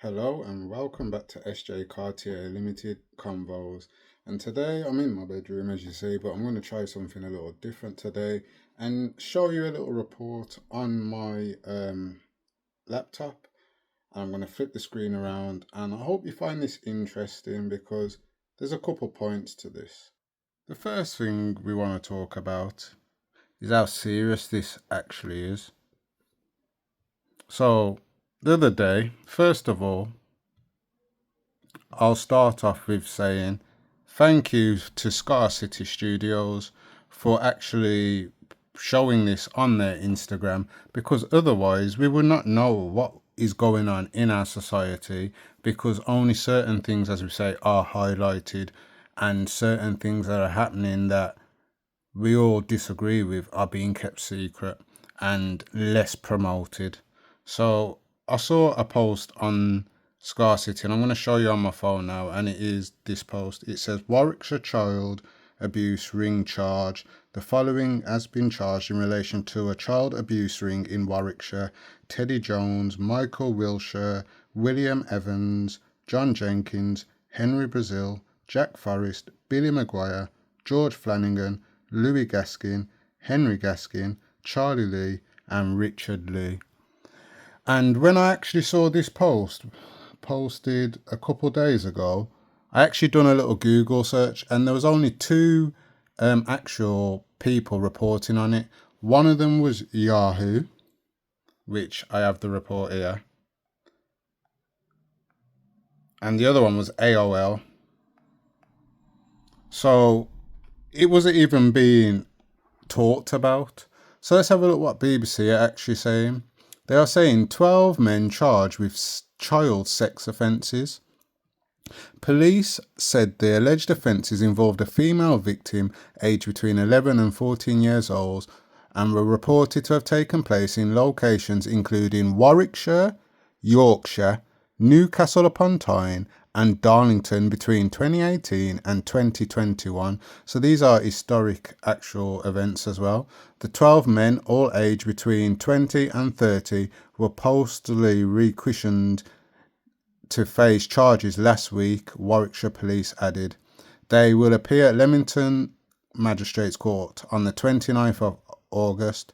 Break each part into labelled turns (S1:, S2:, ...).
S1: Hello and welcome back to SJ Cartier Limited Convos. And today I'm in my bedroom, as you see, but I'm going to try something a little different today and show you a little report on my laptop. I'm going to flip the screen around and I hope you find this interesting because there's a couple points to this. The first thing we want to talk about is how serious this actually is. So, the other day, first of all, I'll start off with saying thank you to Scar City Studios for actually showing this on their Instagram, because otherwise we would not know what is going on in our society, because only certain things, as we say, are highlighted, and certain things that are happening that we all disagree with are being kept secret and less promoted. So I saw a post on Scar City, and I'm going to show you on my phone now, and it is this post. It says Warwickshire Child Abuse Ring charge. The following has been charged in relation to a child abuse ring in Warwickshire: Teddy Jones, Michael Wilshire, William Evans, John Jenkins, Henry Brazil, Jack Forrest, Billy Maguire, George Flanagan, Louis Gaskin, Henry Gaskin, Charlie Lee, and Richard Lee. And when I actually saw this post posted a couple days ago, I actually done a little Google search, and there was only two actual people reporting on it. One of them was Yahoo, which I have the report here, and the other one was AOL. So it wasn't even being talked about. So let's have a look what BBC are actually saying. They are saying 12 men charged with child sex offences. Police said the alleged offences involved a female victim aged between 11 and 14 years old and were reported to have taken place in locations including Warwickshire, Yorkshire, Newcastle upon Tyne and Darlington between 2018 and 2021. So these are historic actual events as well. The 12 men, all aged between 20 and 30, were postally requisitioned to face charges last week, Warwickshire Police added. They will appear at Leamington Magistrates Court on the 29th of August.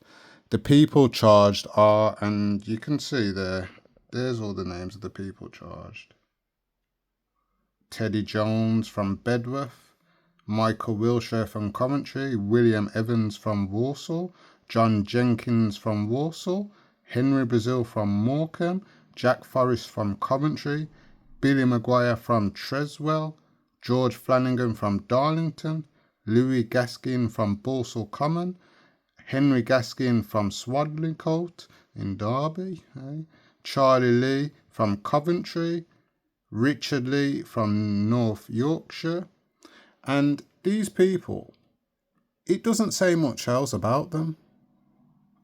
S1: The people charged are, and you can see there's all the names of the people charged. Teddy Jones from Bedworth, Michael Wilshire from Coventry, William Evans from Walsall, John Jenkins from Walsall, Henry Brazil from Morecambe, Jack Forrest from Coventry, Billy Maguire from Treswell, George Flanagan from Darlington, Louis Gaskin from Balsall Common, Henry Gaskin from Swadlincote in Derby, Charlie Lee from Coventry, Richard Lee from North Yorkshire. And these people, it doesn't say much else about them,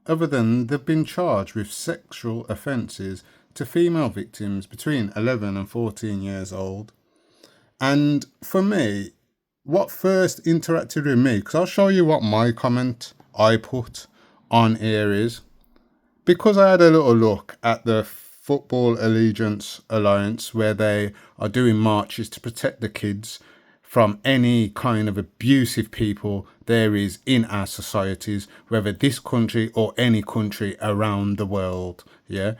S1: other than they've been charged with sexual offences to female victims between 11 and 14 years old. And for me, what first interacted with me, because I'll show you what my comment I put on here is, because I had a little look at the Football Allegiance Alliance, where they are doing marches to protect the kids from any kind of abusive people there is in our societies, whether this country or any country around the world. Yeah.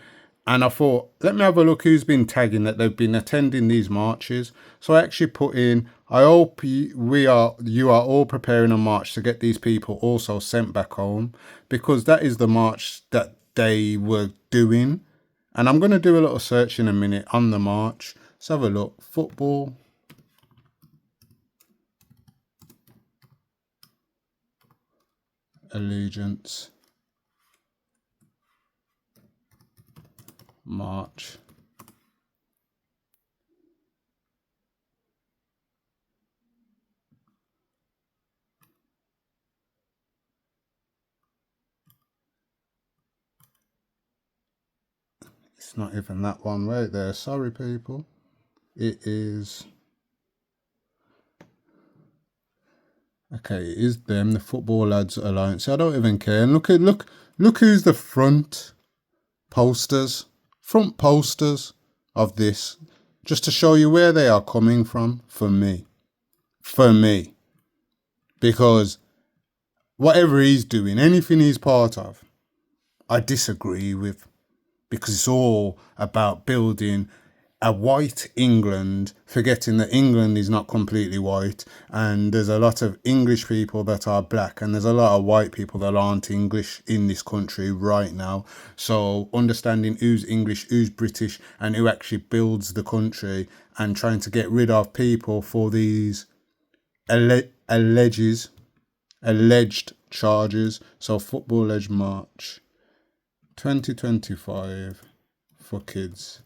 S1: And I thought, let me have a look who's been tagging that they've been attending these marches. So I actually put in, I hope you are all preparing a march to get these people also sent back home, because that is the march that they were doing. And I'm going to do a little search in a minute on the march. Let's have a look. Football Allegiance March. It's not even that one right there. Sorry, people. It is. Okay, it is them, the Football Lads Alliance. I don't even care. And look who's the front posters. Front posters of this, just to show you where they are coming from for me. For me. Because whatever he's doing, anything he's part of, I disagree with. Because it's all about building a white England, forgetting that England is not completely white, and there's a lot of English people that are black, and there's a lot of white people that aren't English in this country right now. So understanding who's English, who's British, and who actually builds the country, and trying to get rid of people for these alleged charges. So Football Edge March 2025 for kids.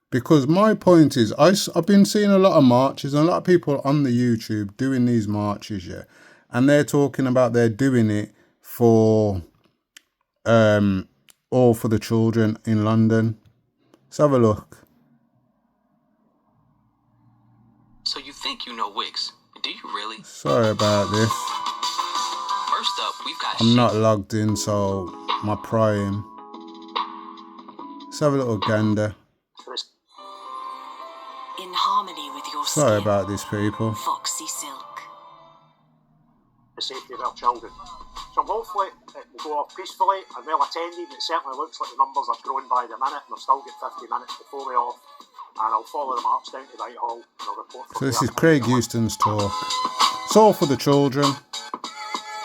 S1: Because my point is, I've been seeing a lot of marches and a lot of people on the YouTube doing these marches, yeah, and they're talking about they're doing it for all for the children in London. Let's have a look.
S2: So you think you know Wix? Do you really?
S1: Sorry about this.
S2: First up, we've got
S1: I'm not logged in, so my Prime. Let's have a little gander.
S3: In harmony with your
S1: Sorry
S3: skin,
S1: about this, people.
S3: Foxy Silk.
S4: The safety of our children. So hopefully it will go off peacefully and well attended. It certainly looks like the numbers are growing by the minute, and we've still got 50 minutes before we're off. And I'll follow the march down to Whitehall and I'll report.
S1: So this is Craig Houston's talk. It's all for the children.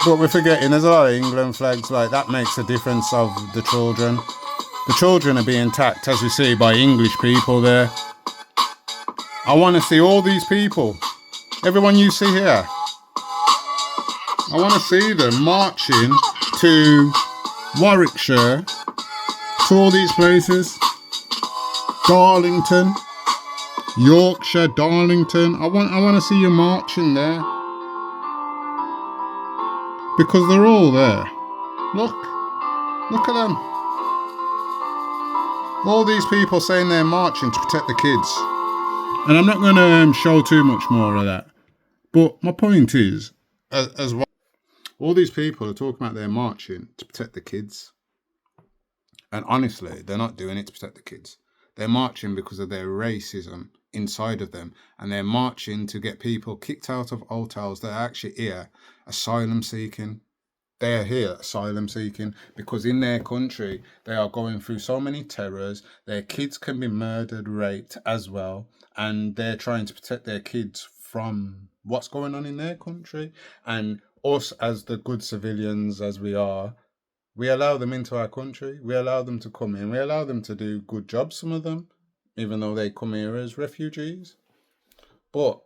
S1: But we're forgetting there's a lot of England flags, like that makes a difference of the children. The children are being attacked, as we see, by English people there. I want to see all these people. Everyone you see here. I want to see them marching to Warwickshire, to all these places. Darlington, Yorkshire, Darlington. I want to see you marching there. Because they're all there. Look at them. All these people saying they're marching to protect the kids. And I'm not going to show too much more of that. But my point is, as well, all these people are talking about they're marching to protect the kids. And honestly, they're not doing it to protect the kids. They're marching because of their racism inside of them. And they're marching to get people kicked out of hotels that are actually here asylum seeking. They are here asylum seeking because in their country, they are going through so many terrors. Their kids can be murdered, raped as well. And they're trying to protect their kids from what's going on in their country. And us, as the good civilians as we are, we allow them into our country. We allow them to come in. We allow them to do good jobs, some of them, even though they come here as refugees. But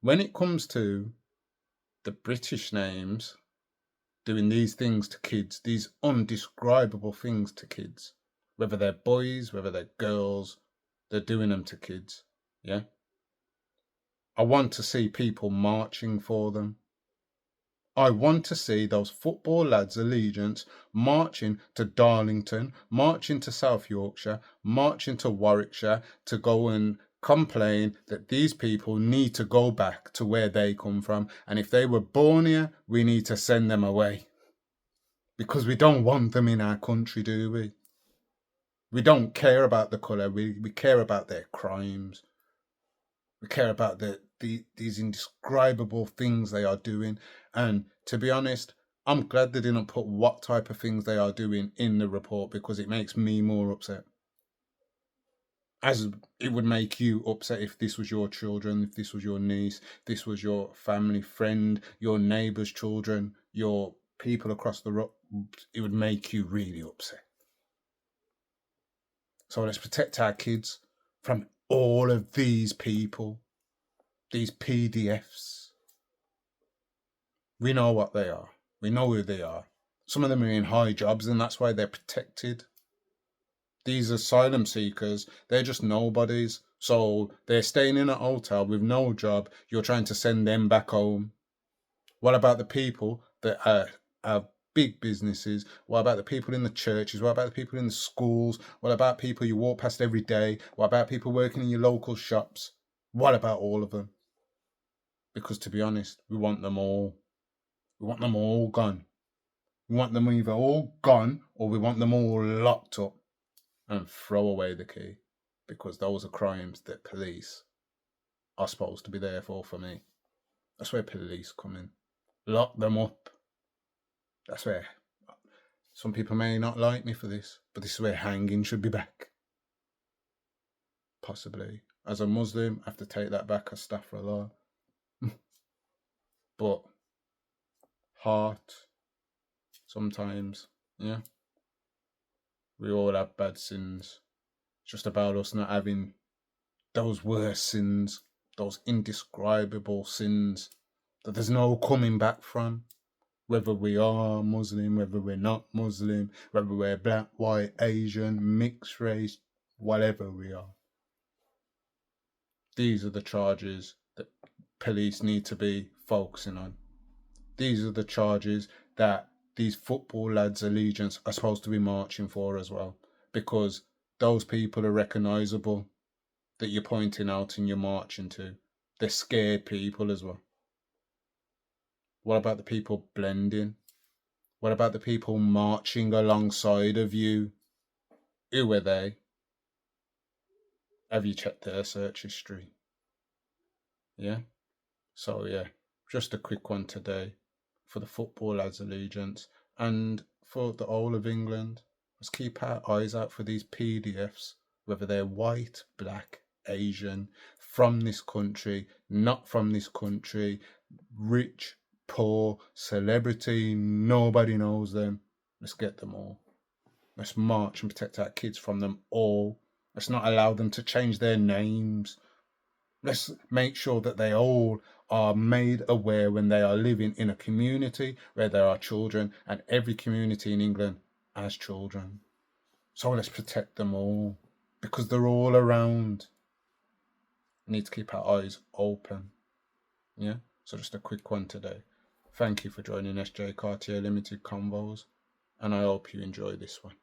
S1: when it comes to the British names doing these things to kids, these undescribable things to kids, whether they're boys, whether they're girls, they're doing them to kids, yeah? I want to see people marching for them. I want to see those football lads' allegiance marching to Darlington, marching to South Yorkshire, marching to Warwickshire to go and complain that these people need to go back to where they come from. And if they were born here, we need to send them away. Because we don't want them in our country, do we? We don't care about the colour. We care about their crimes. We care about these indescribable things they are doing. And to be honest, I'm glad they didn't put what type of things they are doing in the report because it makes me more upset. As it would make you upset if this was your children, if this was your niece, this was your family, friend, your neighbour's children, your people across the road. It would make you really upset. So let's protect our kids from all of these people, these PDFs. We know what they are. We know who they are. Some of them are in high jobs and that's why they're protected. These asylum seekers, they're just nobodies. So they're staying in a hotel with no job. You're trying to send them back home. What about the people that have big businesses? What about the people in the churches? What about the people in the schools? What about people you walk past every day? What about people working in your local shops? What about all of them? Because to be honest, we want them all. We want them all gone. We want them either all gone or we want them all locked up and throw away the key, because those are crimes that police are supposed to be there for me. That's where police come in. Lock them up. That's where some people may not like me for this, but this is where hanging should be back. Possibly. As a Muslim, I have to take that back, astaghfirullah. But heart, sometimes, yeah. We all have bad sins. It's just about us not having those worst sins, those indescribable sins that there's no coming back from. Whether we are Muslim, whether we're not Muslim, whether we're black, white, Asian, mixed race, whatever we are. These are the charges that police need to be focusing on. These are the charges that these football lads' allegiance are supposed to be marching for as well. Because those people are recognisable that you're pointing out and you're marching to. They're scared people as well. What about the people blending? What about the people marching alongside of you? Who are they? Have you checked their search history? Yeah? So yeah, just a quick one today for the football lads' allegiance and for the whole of England. Let's keep our eyes out for these PDFs, whether they're white, black, Asian, from this country, not from this country, rich, poor, celebrity, nobody knows them. Let's get them all. Let's march and protect our kids from them all. Let's not allow them to change their names. Let's make sure that they all are made aware when they are living in a community where there are children, and every community in England has children. So let's protect them all, because they're all around. We need to keep our eyes open. Yeah? So just a quick one today. Thank you for joining SJ Cartier Limited Convos, and I hope you enjoy this one.